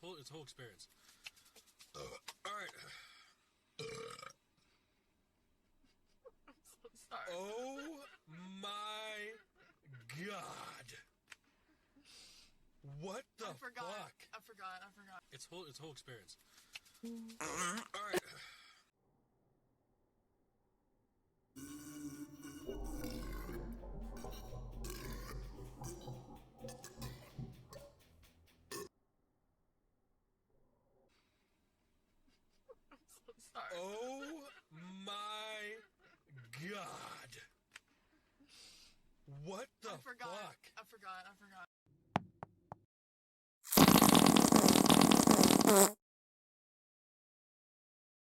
a whole experience. All right. I'm so sorry. Oh my God! What the I forgot. fuck? I forgot. It's a whole experience. All right. I'm so sorry. Oh my God! What the I forgot. fuck? I forgot.